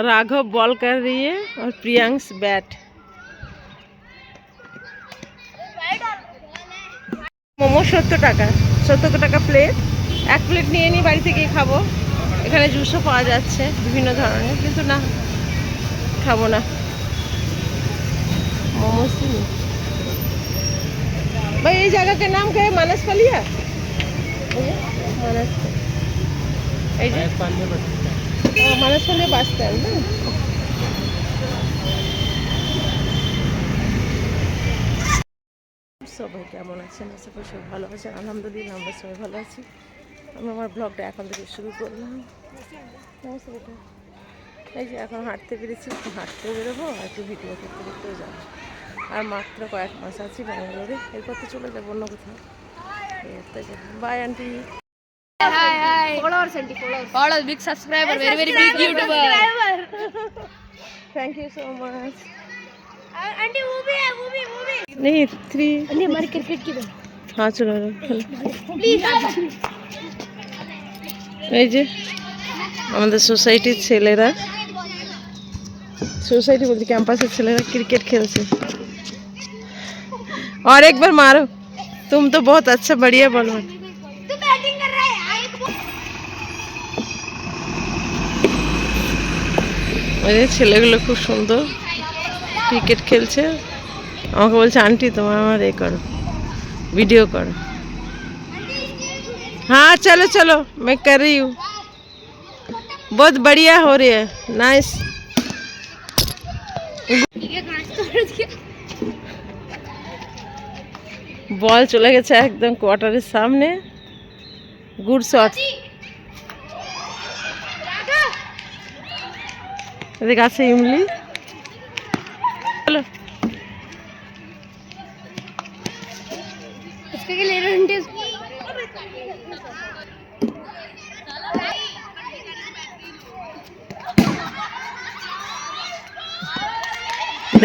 Raghav ball कर रही है और प्रियांश बैट। मोमो 70 টাকা, 70 টাকা প্লেট। এক প্লেট নিয়ে নিই, বাড়ি থেকে খাবো। এখানে জুসও পাওয়া যাচ্ছে বিভিন্ন ধরনের, কিন্তু না, খাবো না मोमोज। भाई ये जगह के नाम क्या है? मानस पलिया, मानस पलिया बस स्टैंड ना। সবাই কেমন আছেন? আশা করি সবাই ভালো আছেন। আলহামদুলিল্লাহ আমরা সবাই ভালো আছি। আমি আমার ব্লগটা এখন থেকে শুরু করলাম। এই যে এখন হাঁটতে পেরেছি, হাঁটতেও বেরোবো আর একটু ভিডিও করতে করতেও যাবো। আর মাত্র কয়েক মাস আছি ব্যাঙ্গালোরে, এরপর তো চলে যাবো অন্য কোথাও। By aunty. Hi. Followers, auntie, followers. Followers, big subscriber, very big YouTuber. Thank you so much. Auntie, movie. नहीं 3 Auntie, हमारी क्रिकेट की बात. हाँ चलो Please. এই যে আমাদের সোসাইটির ছেলেরা, सोसाइटी बोलती कैंपस से क्रिकेट खेलते। और एक बार मारो, तुम तो बहुत अच्छा बढ़िया बॉलर। तू बैटिंग कर रहा है। এই ছেলেগুলো খুব সুন্দর ক্রিকেট খেলছে। আমাকে বলছে আন্টি তোমার আমার এ করো, ভিডিও করো। हाँ चलो चलो मैं कर रही हूँ, बहुत बढ़िया हो रही है, नाइस। বল চলে গেছে একদম কোয়ার্টারের সামনে, গুড শট। এদিকে আছে ইমলি, চলো।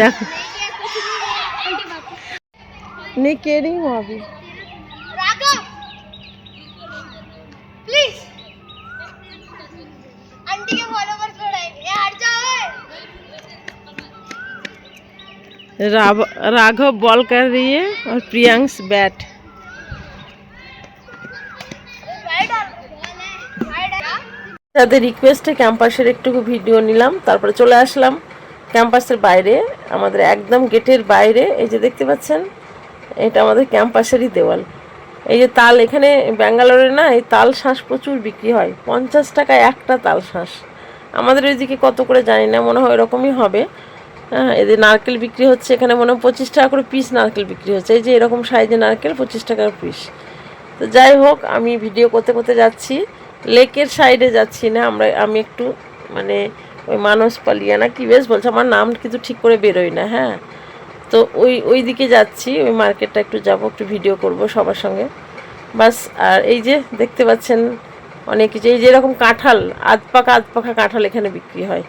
देखो नहीं कह रही हूँ अभी। राघव, प्लीज आंटी के फॉलोवर्स बढ़ाएंगे, हट जाओ। राघव बॉल कर रही है और प्रियांश बैट। তাদের রিকোয়েস্টে ক্যাম্পাসের একটু ভিডিও নিলাম, তারপরে চলে আসলাম ক্যাম্পাসের বাইরে, আমাদের একদম গেটের বাইরে। এই যে দেখতে পাচ্ছেন, এটা আমাদের ক্যাম্পাসেরই দেওয়াল। এই যে তাল, এখানে ব্যাঙ্গালোরে না এই তাল শাঁস প্রচুর বিক্রি হয়, 50 টাকায় একটা তাল শাঁস। আমাদের ওইদিকে কত করে জানি না, মনে হয় এরকমই হবে। হ্যাঁ, এদের নারকেল বিক্রি হচ্ছে এখানে মনে হয় 25 টাকা করে পিস নারকেল বিক্রি হচ্ছে। এই যে এরকম সাইজে নারকেল 25 টাকার পিস। তো যাই হোক, আমি ভিডিও করতে করতে যাচ্ছি, লেকের সাইডে যাচ্ছি না আমি একটু মানে ওই মানস পালিয়া না কি বেশ বলছে, আমার নাম কিন্তু ঠিক করে বেরোয় না। হ্যাঁ, তো ওই দিকে যাচ্ছি, ওই মার্কেটটা একটু যাব, একটু ভিডিও করব সবার সঙ্গে বাস। আর এই যে দেখতে পাচ্ছেন অনেক কিছু, এই যে এরকম কাঁঠাল, আধ পাকা কাঁঠাল এখানে বিক্রি হয়।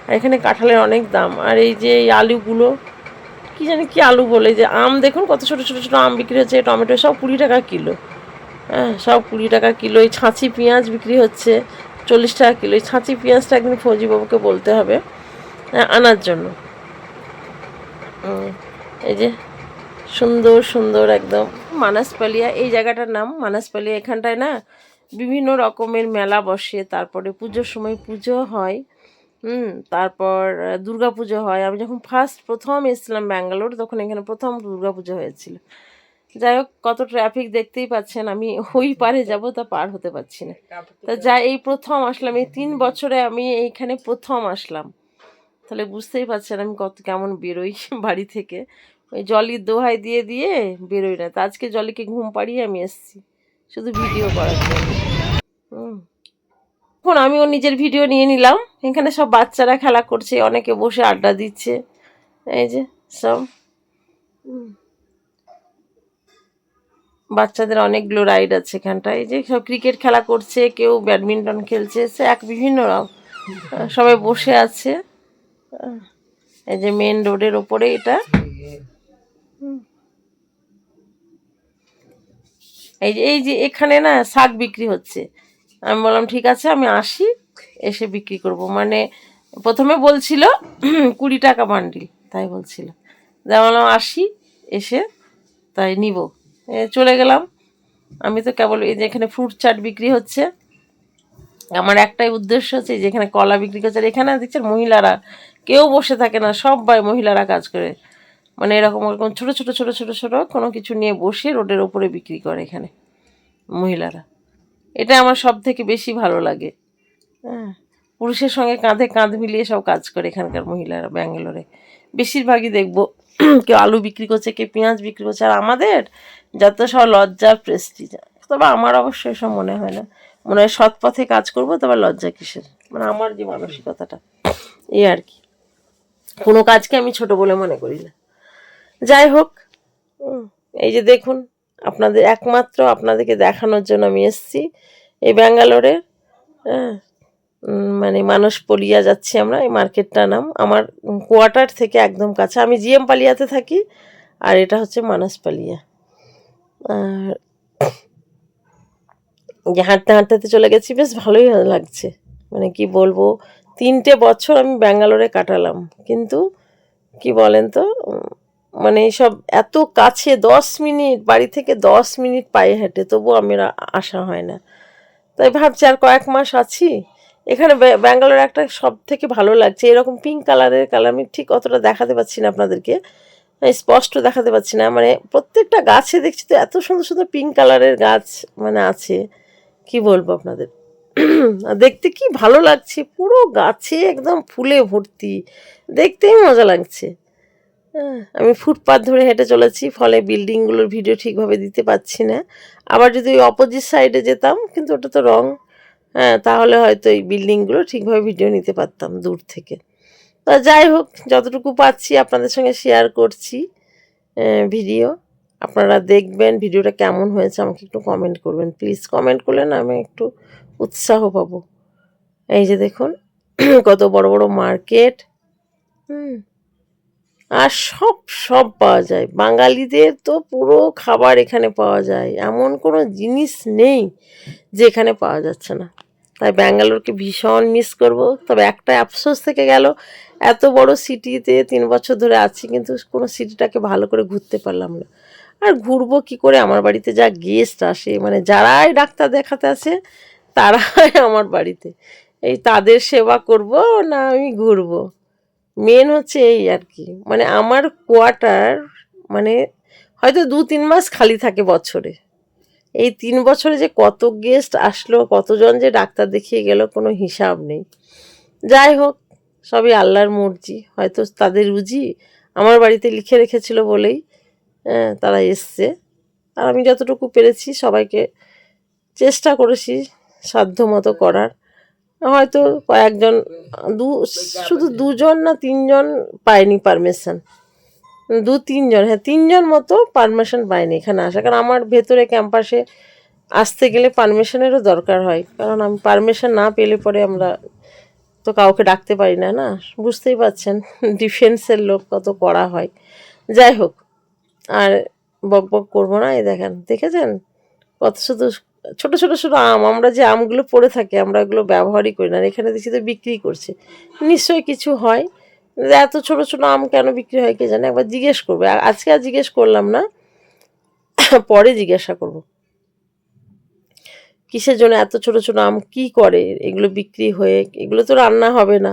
আর এখানে কাঁঠালের অনেক দাম। আর এই যে এই আলুগুলো, কি জানি কি আলু বলে, যে আম দেখুন কত ছোটো ছোটো ছোটো আম বিক্রি হচ্ছে, টমেটো সব 20 টাকা কিলো। হ্যাঁ, সব 20 টাকা কিলো। এই ছাঁচি পেঁয়াজ বিক্রি হচ্ছে 40 টাকা কিলো। এই ছাঁচি পেঁয়াজটা একদিন ফৌজিবাবুকে বলতে হবে আনার জন্য। এই যে সুন্দর সুন্দর একদম মানসপালিয়া, এই জায়গাটার নাম মানসপালিয়া। এখানটায় না বিভিন্ন রকমের মেলা বসে, তারপরে পুজোর সময় পুজো হয়, তারপর দুর্গা পুজো হয়। আমি যখন প্রথম এসেছিলাম ব্যাঙ্গালোর, তখন এখানে প্রথম দুর্গা পুজো হয়েছিল। যাই হোক, কত ট্রাফিক দেখতেই পাচ্ছেন, আমি ওই পারে যাব, তা পার হতে পারছি না। তা যা এই প্রথম আসলাম, এই 3 বছরে আমি এইখানে প্রথম আসলাম, তাহলে বুঝতেই পারছেন আমি কেমন বেরোই বাড়ি থেকে। ওই জলির দোহাই দিয়ে দিয়ে বেরোই না। তা আজকে জলিকে ঘুম পাড়িয়ে আমি এসেছি শুধু ভিডিও করার জন্য। এখন আমি ওর নিজের ভিডিও নিয়ে নিলাম। এখানে সব বাচ্চারা খেলা করছে, অনেকে বসে আড্ডা দিচ্ছে। এই যে সব বাচ্চাদের অনেকগুলো রাইড আছে এখানটায়। এই যে সব ক্রিকেট খেলা করছে, কেউ ব্যাডমিন্টন খেলছে, সে বিভিন্ন সবাই বসে আছে। এই যে মেন রোডের ওপরে এটা। এই যে এখানে না শাক বিক্রি হচ্ছে। আমি বললাম ঠিক আছে আমি আসি, এসে বিক্রি করব। মানে প্রথমে বলছিল 20 টাকা বান্ডিল, তাই বলছিল। তাই বললাম আসি, এসে তাই নিব। চলে গেলাম। আমি তো কেবল এই যে এখানে ফ্রুট চাট বিক্রি হচ্ছে, আমার একটাই উদ্দেশ্য হচ্ছে যেখানে কলা বিক্রি করছে। আর এখানে দেখছেন মহিলারা কেউ বসে থাকে না, সবাই মহিলারা কাজ করে। মানে এরকম এরকম ছোটো ছোটো ছোটো ছোটো ছোটো কোনো কিছু নিয়ে বসে রোডের ওপরে বিক্রি করে এখানে মহিলারা। এটা আমার সব থেকে বেশি ভালো লাগে। হ্যাঁ, পুরুষের সঙ্গে কাঁধে কাঁধ মিলিয়ে সব কাজ করে এখানকার মহিলারা ব্যাঙ্গালোরে। বেশিরভাগই দেখবো কেউ আলু বিক্রি করছে, কেউ পেঁয়াজ বিক্রি করছে। আর আমাদের যত সব লজ্জা প্রেস্টিজ, তবে আমার অবশ্য এসব মনে হয় না। মনে হয় সৎ পথে কাজ করবো, তবে লজ্জা কিসের। মানে আমার যে মানসিকতাটা এই আর কি, কোনো কাজকে আমি ছোট বলে মনে করি না। যাই হোক, এই যে দেখুন, একমাত্র আপনাদেরকে দেখানোর জন্য আমি এসেছি এই ব্যাঙ্গালোরে। হ্যাঁ, মানে মানুষ পলিয়া যাচ্ছি আমরা। এই মার্কেটটার নাম আমার কোয়ার্টার থেকে একদম কাছে। আমি জিএম পালিয়াতে থাকি, আর এটা হচ্ছে মানস পালিয়া। আর যে হাঁটতে হাঁটতে চলে গেছি, বেশ ভালোই লাগছে। মানে কি বলবো, 3টে বছর আমি ব্যাঙ্গালোরে কাটালাম, কিন্তু কি বলেন তো, মানে সব এত কাছে, 10 মিনিট বাড়ি থেকে, 10 মিনিট পায়ে হেঁটে, তবু আমি আসা হয় না। তাই ভাবছি আর কয়েক মাস আছি এখানে। ব্যাঙ্গালোরে একটা সব থেকে ভালো লাগছে, এরকম পিঙ্ক কালারের কালার, আমি ঠিক অতটা দেখাতে পাচ্ছি না আপনাদেরকে, স্পষ্ট দেখাতে পাচ্ছি না। মানে প্রত্যেকটা গাছে দেখছি তো এত সুন্দর সুন্দর পিঙ্ক কালারের গাছ মানে আছে, কি বলবো আপনাদের। দেখতে কি ভালো লাগছে, পুরো গাছে একদম ফুলে ভর্তি, দেখতেই মজা লাগছে। হ্যাঁ, আমি ফুটপাথ ধরে হেঁটে চলেছি, ফলে বিল্ডিংগুলোর ভিডিও ঠিকভাবে দিতে পারছি না। আবার যদি ওই অপোজিট সাইডে যেতাম, কিন্তু ওটা তো রং, হ্যাঁ, তাহলে হয়তো এই বিল্ডিংগুলো ঠিকভাবে ভিডিও নিতে পারতাম দূর থেকে। তা যাই হোক, যতটুকু পাচ্ছি আপনাদের সঙ্গে শেয়ার করছি ভিডিও। আপনারা দেখবেন ভিডিওটা কেমন হয়েছে, আমাকে একটু কমেন্ট করবেন প্লিজ। কমেন্ট করলে না আমি একটু উৎসাহ পাবো। এই যে দেখুন কত বড় বড় মার্কেট। আর সব সব পাওয়া যায়, বাঙালিদের তো পুরো খাবার এখানে পাওয়া যায়, এমন কোনো জিনিস নেই যে এখানে পাওয়া যাচ্ছে না। তাই ব্যাঙ্গালোরকে ভীষণ মিস করব। তবে একটা আফসোস থেকে গেল, এত বড় সিটিতে 3 বছর ধরে আছি, কিন্তু কোনো সিটিটাকে ভালো করে ঘুরতে পারলাম না। আর ঘুরবো কি করে, আমার বাড়িতে যা গেস্ট আসে, মানে যারাই ডাক্তার দেখাতে আসে তারাই আমার বাড়িতে, এই তাদের সেবা করব না আমি ঘুরবো, মেন হচ্ছে এই আর কি। মানে আমার কোয়ার্টার মানে হয়তো 2-3 মাস খালি থাকে বছরে। এই 3 বছরে যে কত গেস্ট আসলো, কতজন যে ডাক্তার দেখিয়ে গেল, কোনো হিসাব নেই। যাই হোক, সবই আল্লাহর মর্জি, হয়তো তাদের রুজি আমার বাড়িতে লিখে রেখেছিল বলেই তারা এসছে। আর আমি যতটুকু পেরেছি সবাইকে চেষ্টা করেছি সাধ্য মতো করার। হয়তো কয়েকজন, শুধু 2জন না 3জন পায়নি পারমিশন, 2-3জন, হ্যাঁ 3জন মতো পারমিশন পায়নি এখানে আসা। কারণ আমার ভেতরে ক্যাম্পাসে আসতে গেলে পারমিশনেরও দরকার হয়, কারণ আমি পারমিশন না পেলে পরে আমরা তো কাউকে ডাকতে পারি না, না বুঝতেই পারছেন ডিফেন্সের লোক কত কড়া হয়। যাই হোক, আর বক বক করবো না। এই দেখেছেন কত শুধু ছোট ছোট ছোট আম, আমরা যে আমগুলো পড়ে থাকে আমরা এগুলো ব্যবহারই করি না, এখানে দেখছি তো বিক্রি করছে, নিশ্চয়ই কিছু হয়। এত ছোট ছোট আম কেন বিক্রি হয় কে জানে, একবার জিজ্ঞেস করবো। আজকে আর জিজ্ঞেস করলাম না, পরে জিজ্ঞাসা করব কিসের জন্য এত ছোট ছোট আম কি করে এগুলো বিক্রি হয়ে, এগুলো তো রান্না হবে না।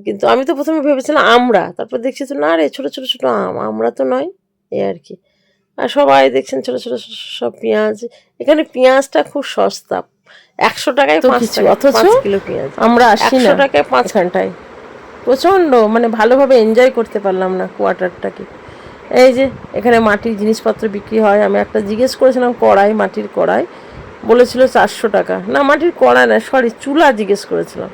কিন্তু আমি তো প্রথমে ভেবেছিলাম আমরা, তারপর দেখছি তো না রে, ছোট ছোট ছোট আম, আমরা তো নয়, এই আর কি। আর সবাই দেখছেন ছোট ছোট সব পেঁয়াজ, এখানে পেঁয়াজটা খুব সস্তা, 100 টাকায় 5 টাকা, অথচ 5 কিলো পেঁয়াজ আমরা আসি না 100 টাকায় 5 ঘন্টায়। প্রচণ্ড মানে ভালোভাবে এনজয় করতে পারলাম না কোয়ার্টারটাকে। এই যে এখানে মাটির জিনিসপত্র বিক্রি হয়, আমি একটা জিজ্ঞেস করেছিলাম কড়াই, মাটির কড়াই, বলেছিল 400 টাকা। না মাটির কড়াই না, সরি চুলা জিজ্ঞেস করেছিলাম,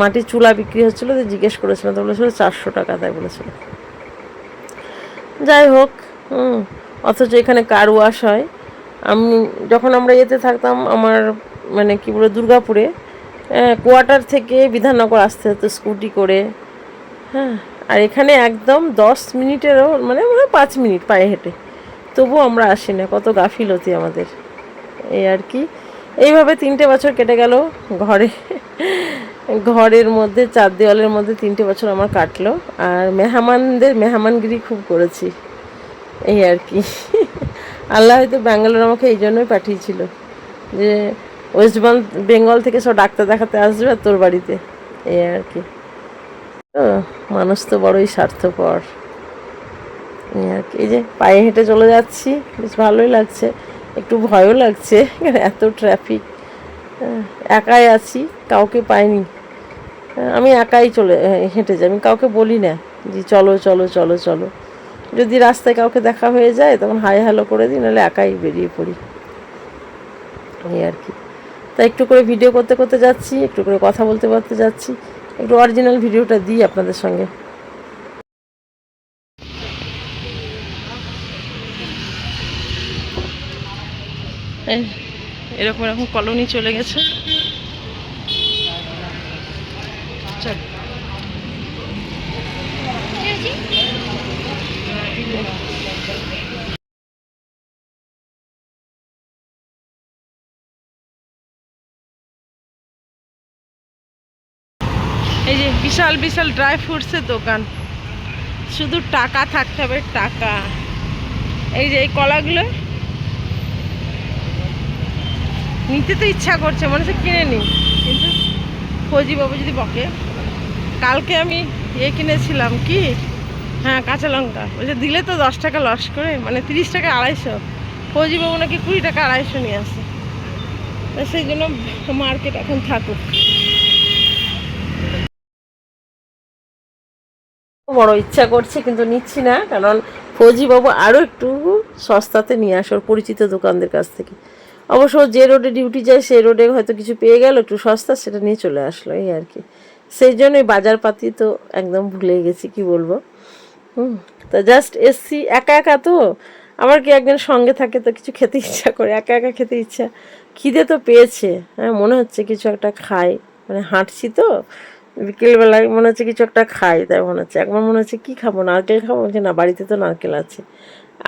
মাটির চুলা বিক্রি হচ্ছিলো, তো জিজ্ঞেস করেছিলাম, তো বলেছিল 400 টাকা, তাই বলেছিল। যাই হোক, অথচ এখানে কার ওয়াশ হয়। আমি যখন আমরা এতে থাকতাম, আমার মানে কি বলে দুর্গাপুরে, কোয়ার্টার থেকে বিধাননগর আসতে হতো স্কুটি করে। হ্যাঁ, আর এখানে একদম 10 মিনিটেরও মানে 5 মিনিট পায়ে হেঁটে, তবুও আমরা আসি না, কত গাফিলতি আমাদের। এই আর কি। এইভাবে 3টে বছর কেটে গেল ঘরের মধ্যে, 4 দেওয়ালের মধ্যে 3টে বছর আমার কাটলো। আর মেহমানগিরি খুব করেছি, এই আর কি। আল্লাহ হয়তো ব্যাঙ্গালোর আমাকে এই জন্যই পাঠিয়েছিল যে ওয়েস্ট বেঙ্গল থেকে সব ডাক্তার দেখাতে আসবে আর তোর বাড়িতে, এই আর কি। তো মানুষ তো বড়ই স্বার্থপর, এই আর কি। এই যে পায়ে হেঁটে চলে যাচ্ছি, বেশ ভালোই লাগছে, একটু ভয়ও লাগছে, এত ট্রাফিক। একাই আছি, কাউকে পাইনি। আমি একাই হেঁটে যাই, আমি কাউকে বলি না যে চলো চলো চলো চলো। যদি রাস্তায় কাউকে দেখা হয়ে যায় তখন হাই হ্যালো করে দিই, নাহলে একাই বেরিয়ে পড়ি, এই আর কি। তাই একটু করে ভিডিও করতে করতে যাচ্ছি, একটু করে কথা বলতে বলতে যাচ্ছি, একটু অরিজিনাল ভিডিওটা দিই আপনাদের সঙ্গে। এরকম এরকম কলোনি চলে গেছে। এই যে বিশাল বিশাল ড্রাই ফ্রুটসের দোকান, শুধু টাকা থাকতে হবে, টাকা। এই যে এই কলাগুলো নিতে তো ইচ্ছা করছে, মনে হচ্ছে কিনে নিই, কিন্তু ফৌজি বাবু যদি বকে। কালকে আমি কিনেছিলাম কি, হ্যাঁ কাঁচা লঙ্কা, বলছে দিলে তো 10 টাকা লস করে, মানে 30 টাকা 250। ফৌজি বাবু নাকি 20 টাকা 250 নিয়ে আসে। তো সেই জন্য মার্কেট এখন থাকুক। বড় ইচ্ছা করছে কিন্তু নিচ্ছি না, কারণ ফৌজি বাবু আরও একটু সস্তাতে নিয়ে আসে ওর পরিচিত দোকানদের কাছ থেকে। অবশ্য যে রোডে ডিউটি যায় সেই রোডে হয়তো কিছু পেয়ে গেল একটু সস্তা, সেটা নিয়ে চলে আসলো, এই আর কি। সেই জন্যই বাজারপাতি তো একদম ভুলে গেছি, কি বলবো। তা জাস্ট এসছি, একা একা তো। আমার কি একজন সঙ্গে থাকে তো কিছু খেতে ইচ্ছা করে, একা একা খেতে ইচ্ছা, খিদে তো পেয়েছে। হ্যাঁ, মনে হচ্ছে কিছু একটা খাই, মানে হাঁটছি তো বিকেলবেলায়, মনে হচ্ছে কিছু একটা খাই। তাই মনে হচ্ছে, একবার মনে হচ্ছে কি খাবো, নারকেল খাবো, যে না বাড়িতে তো নারকেল আছে।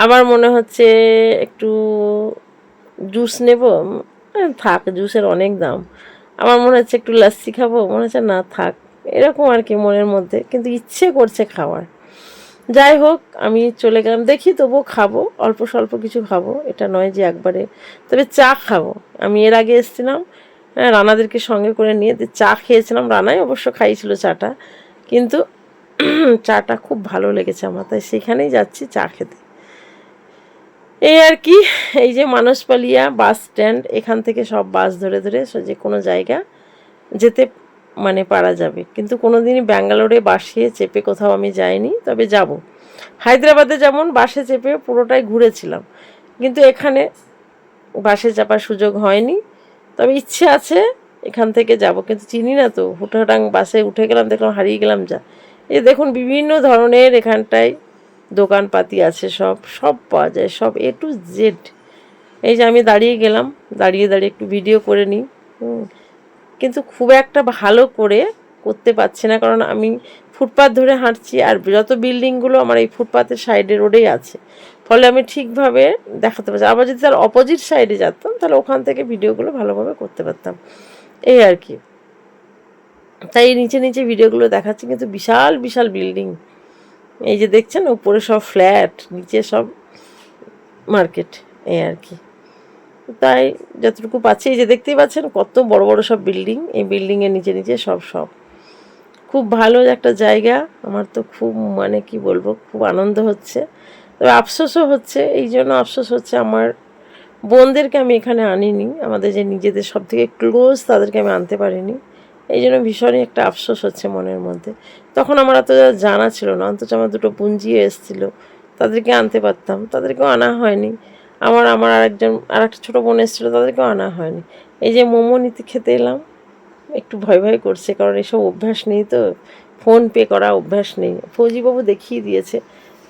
আবার মনে হচ্ছে একটু জুস নেব, থাক, জুসের অনেক দাম। আমার মনে হচ্ছে একটু লাস্সি খাবো, মনে হচ্ছে না থাক, এরকম আর কি মনের মধ্যে, কিন্তু ইচ্ছে করছে খাওয়ার। যাই হোক, আমি চলে গেলাম, দেখি তবুও খাবো, অল্প স্বল্প কিছু খাবো, এটা নয় যে একবারে। তবে চা খাবো। আমি এর আগে এসেছিলাম, হ্যাঁ, রানাদেরকে সঙ্গে করে নিয়ে চা খেয়েছিলাম। রানাই অবশ্য খাইছিল চাটা, কিন্তু চাটা খুব ভালো লেগেছে আমার, তাই সেখানেই যাচ্ছি চা খেতে, এই আর কি। এই যে মানসপালিয়া বাস স্ট্যান্ড, এখান থেকে সব বাস ধরে ধরে যে কোনো জায়গা যেতে মানে পারা যাবে। কিন্তু কোনো দিনই ব্যাঙ্গালোরে বাসে চেপে কোথাও আমি যাইনি, তবে যাব। হায়দ্রাবাদে যেমন বাসে চেপে পুরোটাই ঘুরেছিলাম, কিন্তু এখানে বাসে চাপার সুযোগ হয়নি। তবে ইচ্ছে আছে এখান থেকে যাব, কিন্তু চিনি না তো, হুটহাটাং বাসে উঠে গেলাম, দেখলাম হারিয়ে গেলাম। যা এই দেখুন বিভিন্ন ধরনের এখানটায় দোকানপাতি আছে, সব সব পাওয়া যায়, সব A to Z। এই যে আমি দাঁড়িয়ে গেলাম, দাঁড়িয়ে দাঁড়িয়ে একটু ভিডিও করে নিই, কিন্তু খুব একটা ভালো করে করতে পারছি না, কারণ আমি ফুটপাথ ধরে হাঁটছি, আর যত বিল্ডিংগুলো আমার এই ফুটপাথের সাইডে রোডেই আছে, ফলে আমি ঠিকভাবে দেখাতে পারছি। আবার যদি তার অপোজিট সাইডে যেতাম তাহলে ওখান থেকে ভিডিওগুলো ভালোভাবে করতে পারতাম, এই আর কি। তাই নিচে নিচে ভিডিওগুলো দেখাচ্ছি, কিন্তু বিশাল বিশাল বিল্ডিং। এই যে দেখছেন উপরে সব ফ্ল্যাট, নিচে সব মার্কেট, এই আর কি। তাই যতটুকু পাচ্ছি, এই যে দেখতেই পাচ্ছেন কত বড় বড় সব বিল্ডিং, এই বিল্ডিংয়ের নিচে নিচে সব সব খুব ভালো একটা জায়গা। আমার তো খুব মানে কি বলবো, খুব আনন্দ হচ্ছে, তবে আফসোসও হচ্ছে। এই জন্য আফসোস হচ্ছে আমার বোনদেরকে আমি এখানে আনিনি, আমাদের যে নিজেদের সব থেকে ক্লোজ তাদেরকে আমি আনতে পারিনি, এই জন্য ভীষণই একটা আফসোস হচ্ছে মনের মধ্যে। তখন আমার এত জানা ছিল না, অন্তত আমার দুটো বুঞ্জিও এসেছিলো, তাদেরকে আনতে পারতাম, তাদেরকেও আনা হয়নি। আমার আর একটা ছোটো বোন এসেছিলো, তাদেরকেও আনা হয়নি। এই যে মোমো নিতে খেতে এলাম, একটু ভয় ভয় করছে, কারণ এসব অভ্যাস নেই তো, ফোন পে করা অভ্যাস নেই। ফৌজিবাবু দেখিয়ে দিয়েছে,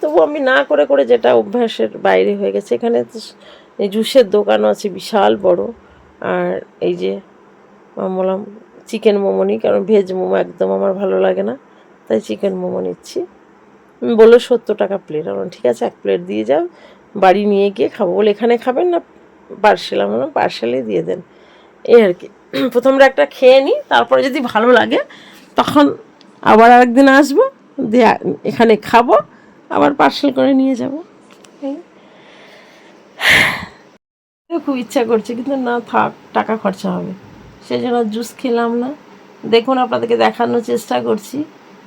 তবু আমি না করে করে যেটা অভ্যাসের বাইরে হয়ে গেছে। এখানে তো এই জুসের দোকানও আছে বিশাল বড়। আর এই যে বললাম চিকেন মোমো নিই, কারণ ভেজ মোমো একদম আমার ভালো লাগে না, তাই চিকেন মোমো নিচ্ছি। বললো 70 টাকা প্লেট। আমার ঠিক আছে, 1 প্লেট দিয়ে যাও, বাড়ি নিয়ে গিয়ে খাবো। বলে এখানে খাবেন না পার্সেল, আমরা পার্সেলই দিয়ে দেন, এই আর কি। প্রথমটা একটা খেয়ে নিই, তারপরে যদি ভালো লাগে তখন আবার আরেকদিন আসবো, দিয়ে এখানে খাবো, আবার পার্সেল করে নিয়ে যাবো। খুব ইচ্ছা করছে কিন্তু না, থাক, টাকা খরচা হবে, সেই জন্য জুস খেলাম না। দেখুন, আপনাদেরকে দেখানোর চেষ্টা করছি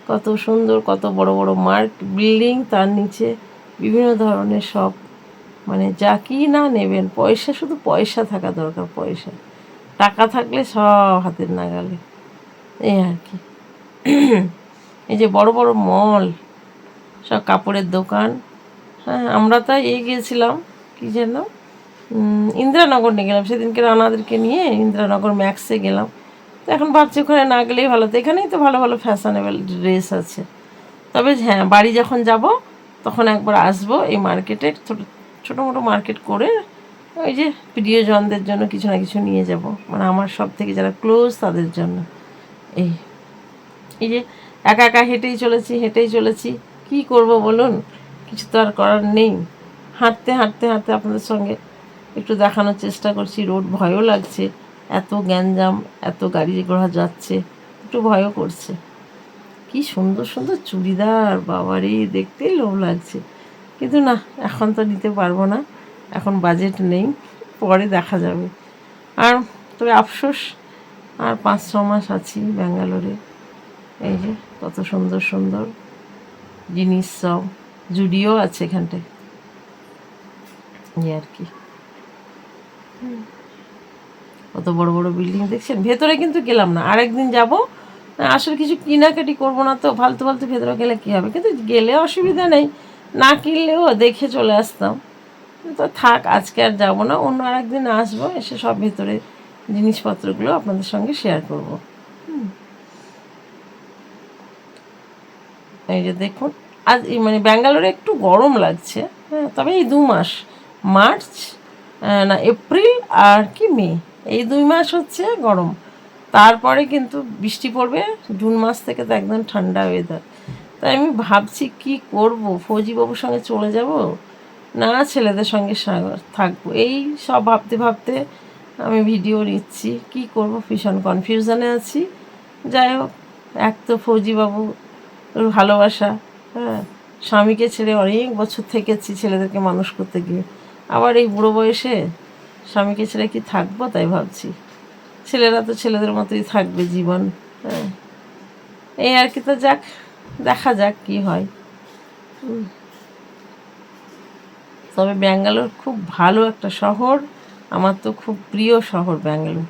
কত সুন্দর, কত বড় বড় মার্ক বিল্ডিং, তার নিচে বিভিন্ন ধরনের সব, মানে যা কি না নেবেন, পয়সা, শুধু পয়সা থাকা দরকার, পয়সা, টাকা থাকলে সব হাতের নাগালে, এই আর কি। এই যে বড় বড় মল, সব কাপড়ের দোকান। হ্যাঁ, আমরা তো এই গিয়েছিলাম, কি যেন, ইন্দিরানগর নিয়ে গেলাম সেদিনকে, রানাদেরকে নিয়ে ইন্দিরানগর ম্যাক্সে গেলাম। তো এখন ভাবছি ওখানে না গেলেই ভালো, তো এখানেই তো ভালো ভালো ফ্যাশনেবল ড্রেস আছে। তবে হ্যাঁ, বাড়ি যখন যাব তখন একবার আসবো এই মার্কেটে, ছোটো মোটো মার্কেট করে ওই যে প্রিয়জনদের জন্য কিছু না কিছু নিয়ে যাব, মানে আমার সব থেকে যারা ক্লোজ তাদের জন্য। এই এই যে একা একা হেঁটেই চলেছি, কি করব বলুন, কিছু তো আর করার নেই। হাঁটতে হাঁটতে হাঁটতে আপনাদের সঙ্গে একটু দেখানোর চেষ্টা করছি। রোড ভয়ও লাগছে, এত গ্যাঞ্জাম, এত গাড়ি ঘোড়া যাচ্ছে, একটু ভয়ও করছে। কি সুন্দর সুন্দর চুড়িদার, বাবারে, দেখতেই লোভ লাগছে, কিন্তু না, এখন তো নিতে পারবো না, এখন বাজেট নেই, পরে দেখা যাবে। আর তবে আফসোস, আর 5-6 মাস আছি ব্যাঙ্গালোরে। এই যে কত সুন্দর সুন্দর জিনিস, সব জুডিও আছে এখানটায়, এই আর কি। কত বড় বড় বিল্ডিং দেখছেন। ভেতরে কিন্তু গেলাম না, আরেকদিন যাব, আসলে কিছু কেনাকাটি করবো না তো, ফালতু ফালতু ভেতরে গেলে কী হবে, কিন্তু গেলে অসুবিধা নেই, না কিনলেও দেখে চলে আসতাম। তো থাক, আজকে আর যাবো না, অন্য আরেকদিন আসবো, এসে সব ভেতরে জিনিসপত্রগুলো আপনাদের সঙ্গে শেয়ার করব। এই যে দেখুন, আজ মানে ব্যাঙ্গালোরে একটু গরম লাগছে, হ্যাঁ, তবে এই 2 মাস, মার্চ না এপ্রিল আর কি মে, এই 2 মাস হচ্ছে গরম, তারপরে কিন্তু বৃষ্টি পড়বে, জুন মাস থেকে তো একদম ঠান্ডা ওয়েদার। তাই আমি ভাবছি কি করব, ফৌজিবাবুর সঙ্গে চলে যাব না ছেলেদের সঙ্গে থাকবো, এই সব ভাবতে ভাবতে আমি ভিডিও নিচ্ছি, কি করব, ভীষণ কনফিউশনে আছি। যাই হোক, এক তো ফৌজিবাবু ভালোবাসা, হ্যাঁ, স্বামীকে ছেড়ে অনেক বছর থেকেছি ছেলেদেরকে মানুষ করতে গিয়ে, আবার এই বুড়ো বয়সে স্বামীকে ছেড়ে কি থাকবো, তাই ভাবছি। ছেলেরা তো ছেলেদের মতোই থাকবে জীবন, হ্যাঁ, এই আর কি। তো যাক, দেখা যাক কি হয়। তবে ব্যাঙ্গালোর খুব ভালো একটা শহর, আমার তো খুব প্রিয় শহর ব্যাঙ্গালোর।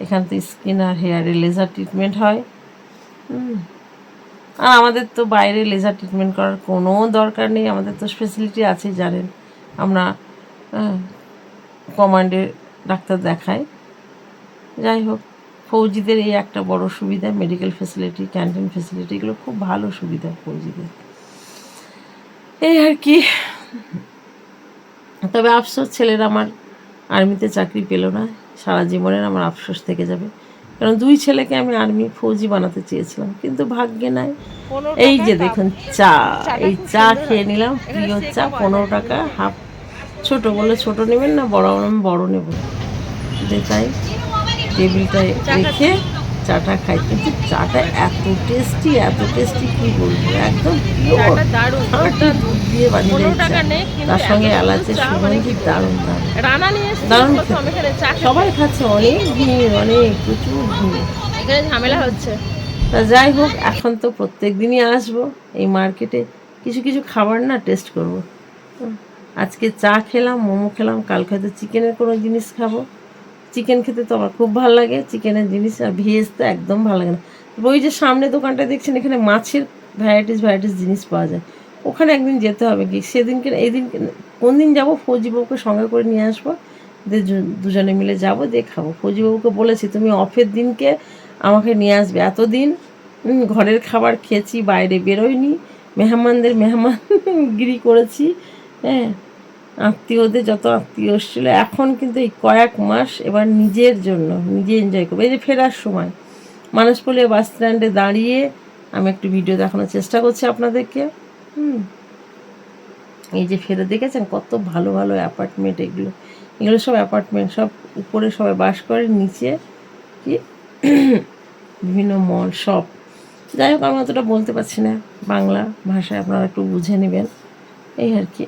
এখান থেকে স্কিন আর হেয়ারে লেজার ট্রিটমেন্ট হয়, আর আমাদের তো বাইরে লেজার ট্রিটমেন্ট করার কোনো দরকার নেই, আমাদের তো ফেসিলিটি আছেই, জানেন, আমরা কমান্ডে ডাক্তার দেখাই। যাই হোক, ফৌজিদের এই একটা বড় সুবিধা, মেডিকেল ফেসিলিটি, ক্যান্টিন ফেসিলিটি, এগুলো খুব ভালো সুবিধা ফৌজিদের, এই আর কি। তবে আফসোস, ছেলেরা আমার আর্মিতে চাকরি পেল না, সারা জীবনের আমার আফসোস থেকে যাবে, কারণ 2 ছেলেকে আমি আর্মি ফৌজি বানাতে চেয়েছিলাম, কিন্তু ভাগ্যে নাই। এই যে দেখুন চা, এই চা খেয়ে নিলাম, প্রিয় চা, 15 টাকা হাফ, ছোট বলে ছোট নেবেন না, বড় বড় নেব, তাই টেবিলটায় রেখে চাটা খাই, কিন্তু চাটা এত টেস্টি, এত টেস্টি, কি বলবো, একদম পিওর খাঁটি দুধ দিয়ে বানিয়ে দিয়েছে, তার সঙ্গে এলাচের সুগন্ধি, দারুণ দারুণ দারুণ, সবাই খাচ্ছে, অনেক ভিড়, অনেক প্রচুর ভিড়, ঝামেলা হচ্ছে। তা যাই হোক, এখন তো প্রত্যেক দিনই আসবো এই মার্কেটে, কিছু কিছু খাবার না টেস্ট করব। আজকে চা খেলাম, মোমো খেলাম, কালকে হয়তো চিকেনের কোনো জিনিস খাবো, চিকেন খেতে তো আমার খুব ভালো লাগে, চিকেনের জিনিস, আর ভেজ তো একদম ভালো লাগে না। ওই যে সামনে দোকানটা দেখছেন, এখানে মাছের ভ্যারাইটিস জিনিস পাওয়া যায়, ওখানে একদিন যেতে হবে, কি সেদিনকে, এই দিন কোন দিন যাবো, ফৌজিবাবুকে সঙ্গে করে নিয়ে আসবো, দুজনে মিলে যাবো, দিয়ে খাবো। ফৌজিবাবুকে বলেছি, তুমি অফের দিনকে আমাকে নিয়ে আসবে, এতদিন ঘরের খাবার খেয়েছি, বাইরে বেরোয়নি, মেহমানদের মেহমানগিরি করেছি, হ্যাঁ, আত্মীয়দের যত আত্মীয় এসেছিল, এখন কিন্তু এই কয়েক মাস এবার নিজের জন্য নিজে এনজয় করবো। এই যে ফেরার সময় মানুষপল্লী বাস স্ট্যান্ডে দাঁড়িয়ে আমি একটু ভিডিও দেখানোর চেষ্টা করছি আপনাদেরকে। এই যে ফেরে দেখেছেন কত ভালো ভালো অ্যাপার্টমেন্ট, এগুলো এগুলো সব অ্যাপার্টমেন্ট, সব উপরে সবাই বাস করে, নিচে কি বিভিন্ন মল শপ। যাই হোক আমি অতটা বলতে পারছি না বাংলা ভাষায়, আপনারা একটু বুঝে নেবেন এই আর কি।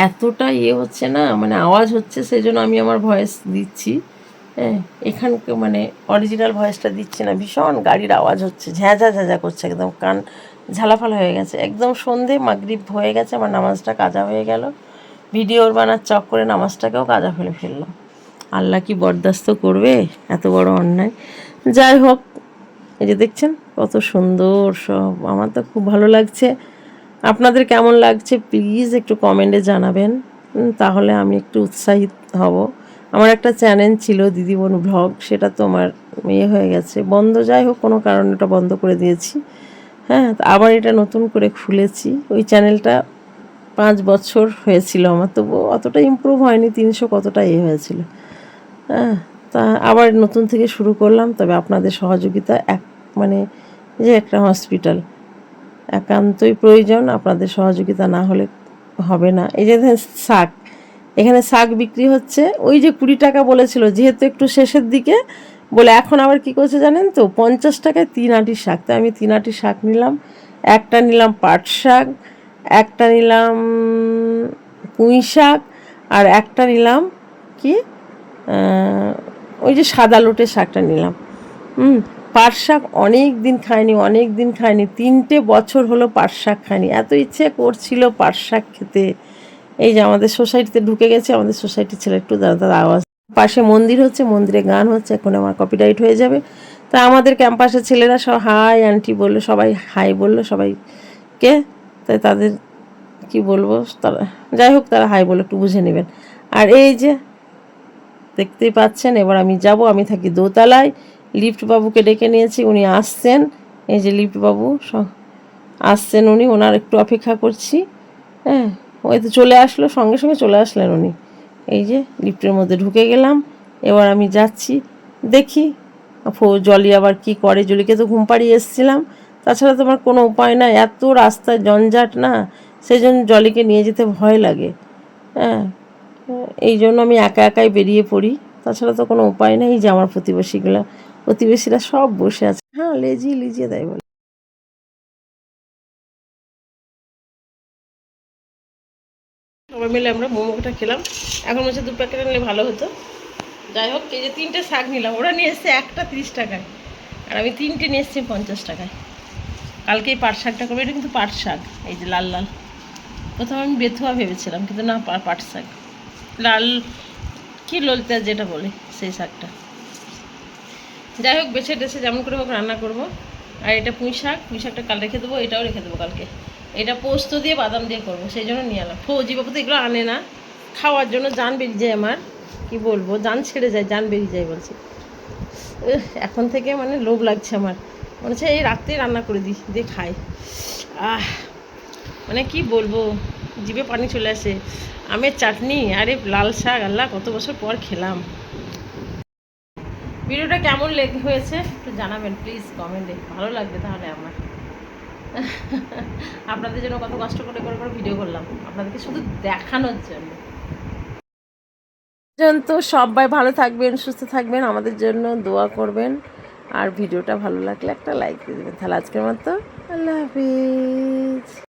এতটা হচ্ছে না, মানে আওয়াজ হচ্ছে, সেই জন্য আমি আমার ভয়েস দিচ্ছি। হ্যাঁ, এখানকে মানে অরিজিনাল ভয়েসটা দিচ্ছি না, ভীষণ গাড়ির আওয়াজ হচ্ছে, ঝ্যাঁঝা ঝ্যাঁঝা করছে, একদম কান ঝালাফালা হয়ে গেছে। একদম সন্ধে মাগরিব হয়ে গেছে, আমার নামাজটা কাজা হয়ে গেল, ভিডিওর বানার চক করে নামাজটাকেও কাজা ফেলে ফেললাম। আল্লাহ কি বরদাস্ত করবে এত বড় অন্যায়। যাই হোক, এই যে দেখছেন কত সুন্দর সব, আমার তো খুব ভালো লাগছে। আপনাদের কেমন লাগছে প্লিজ একটু কমেন্টে জানাবেন, তাহলে আমি একটু উৎসাহিত হব। আমার একটা চ্যানেল ছিল দিদিবোন ব্লগ, সেটা তো আমার হয়ে গেছে বন্ধ। যাই হোক, কোনো কারণে এটা বন্ধ করে দিয়েছি। হ্যাঁ, আবার এটা নতুন করে খুলেছি। ওই চ্যানেলটা 5 বছর হয়েছিল আমার, তবু অতটা ইমপ্রুভ হয়নি, 300 কতটা হয়েছিল। হ্যাঁ, তা আবার নতুন থেকে শুরু করলাম, তবে আপনাদের সহযোগিতা মানে যে একটা হসপিটাল একান্তই প্রয়োজন, আপনাদের সহযোগিতা না হলে হবে না। এই যে শাক, এখানে শাক বিক্রি হচ্ছে, ওই যে 20 টাকা বলেছিল, যেহেতু একটু শেষের দিকে বলে এখন আবার কি করছে জানেন তো, 50 টাকায় 3 আঁটি শাক। তো আমি 3 আঁটি শাক নিলাম, একটা নিলাম পাট শাক, একটা নিলাম পুঁই শাক, আর একটা নিলাম কি ওই যে সাদা লোটের শাকটা নিলাম। পাট শাক অনেক দিন খাইনি, 3টে বছর হলো পাট শাক খাইনি, এত ইচ্ছে করছিল পাট শাক খেতে। এই যে আমাদের সোসাইটিতে ঢুকে গেছে, আমাদের সোসাইটির ছেলে একটু দাদা আওয়াজ, পাশে মন্দির হচ্ছে, মন্দিরে গান হচ্ছে, এখন আমার কপিরাইট হয়ে যাবে। তা আমাদের ক্যাম্পাসের ছেলেরা সব হাই আন্টি বললো, সবাই হাই বললো সবাইকে, তাই তাদের কি বলবো, তারা যাই হোক তারা হাই বলে একটু বুঝে নেবেন। আর এই যে দেখতেই পাচ্ছেন, এবার আমি যাব, আমি থাকি দোতলায়, লিফট বাবুকে ডেকে নিয়েছি, উনি আসছেন। এই যে লিফট বাবু আসছেন, উনি, ওনার একটু অপেক্ষা করছি। হ্যাঁ, ওই তো চলে আসলো, সঙ্গে সঙ্গে চলে আসলেন উনি। এই যে লিফটের মধ্যে ঢুকে গেলাম, এবার আমি যাচ্ছি, দেখি জলি আবার কি করে। জলিকে তো ঘুম পাড়িয়ে এসেছিলাম, তাছাড়া তো আমার কোনো উপায় না, এত রাস্তায় জঞ্জাট না, সেই জন্য জলিকে নিয়ে যেতে ভয় লাগে। হ্যাঁ, এই জন্য আমি একা একাই বেরিয়ে পড়ি, তাছাড়া তো কোনো উপায় নেই। যে আমার প্রতিবেশীরা সব বসে আছে, হ্যাঁ লিজিয়ে দেয় বলে। সবাই মিলে আমরা মোমোটা খেলাম, এখন বলছে 2 প্যাকেট নিলে ভালো হতো। যাই হোক, এই যে 3টে শাক নিলাম, ওরা নিয়ে এসছে একটা 30 টাকায়, আর আমি 3টে নিয়ে এসছি 50 টাকায়। কালকে এই পাট শাকটা করবো, এটা কিন্তু পাট শাক, এই যে লাল লাল। প্রথমে আমি বেথুয়া ভেবেছিলাম, কিন্তু না, পাট শাক, লাল কি ললতে যেটা বলে সেই শাকটা। যাই হোক, বেছে টেছে যেমন করে হোক রান্না করব। আর এটা পুঁই শাকটা কাল রেখে দেবো, এটাও রেখে দেবো কালকে। এটা পোস্ত দিয়ে বাদাম দিয়ে করবো, সেই জন্য নিয়ে এলাম। ফৌজি বাবু তো এগুলো আনে না, খাওয়ার জন্য জান বেরিয়ে যায় আমার, কি বলবো, জান ছেড়ে যায়, জান বেরিয়ে যায় বলছি। এখন থেকে মানে লোভ লাগছে আমার, মনে হচ্ছে এই রাত্রে রান্না করে দিই, দিয়ে খাই। মানে কি বলবো, জিভে পানি চলে আসে। আমের চাটনি, আরে লাল শাক, আল্লাহ কত বছর পর খেলাম। ভিডিওটা কেমন হয়েছে একটু জানাবেন প্লিজ কমেন্টে, ভালো লাগবে তাহলে আমার। আপনাদের জন্য কত কষ্ট করে ভিডিও করলাম, আপনাদেরকে শুধু দেখানোর জন্য। তো সবাই ভালো থাকবেন, সুস্থ থাকবেন, আমাদের জন্য দোয়া করবেন, আর ভিডিওটা ভালো লাগলে একটা লাইক দিয়ে দেবেন। তাহলে আজকের মতো আল্লাহ হাফিজ।